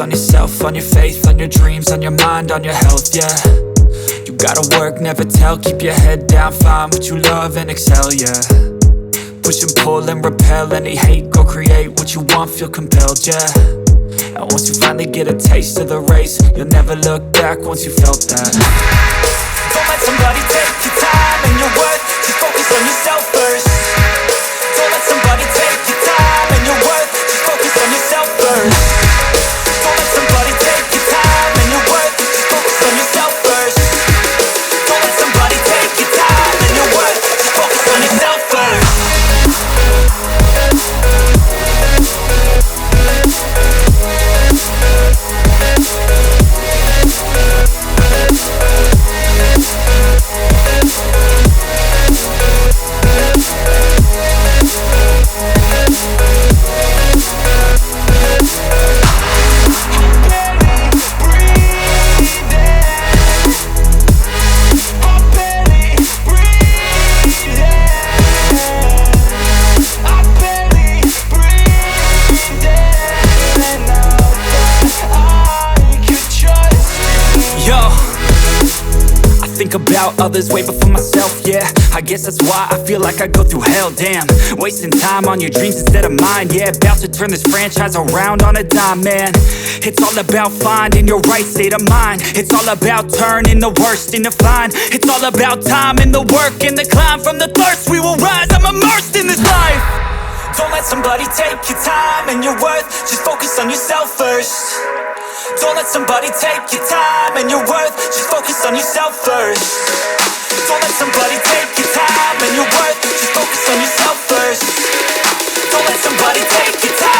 focus on yourself, on your faith, on your dreams, on your mind, on your health, yeah. You gotta work, never tell, keep your head down, find what you love and excel, yeah. Push and pull and repel any hate, go create what you want, feel compelled, yeah. And once you finally get a taste of the race, you'll never look back once you felt that. Don't let somebody take your time and your worth, just focus on yourself first. Don't let somebody take your time and your worth, just focus on yourself first. Don't let somebody take your time and your worth, just focus on yourself first. Don't let somebody take your time and your worth, just focus on yourself first. Think about others way before myself, yeah. I guess that's why I feel like I go through hell, damn. Wasting time on your dreams instead of mine, yeah. About to turn this franchise around on a dime, man. It's all about finding your right state of mind. It's all about turning the worst into fine. It's all about time and the work and the climb. From the thirst we will rise, I'm immersed in this life. Don't let somebody take your time and your worth, just focus on yourself first. Don't let somebody take your time and your worth, just focus on yourself first. Don't let somebody take your time and your worth, just focus on yourself first. Don't let somebody take your time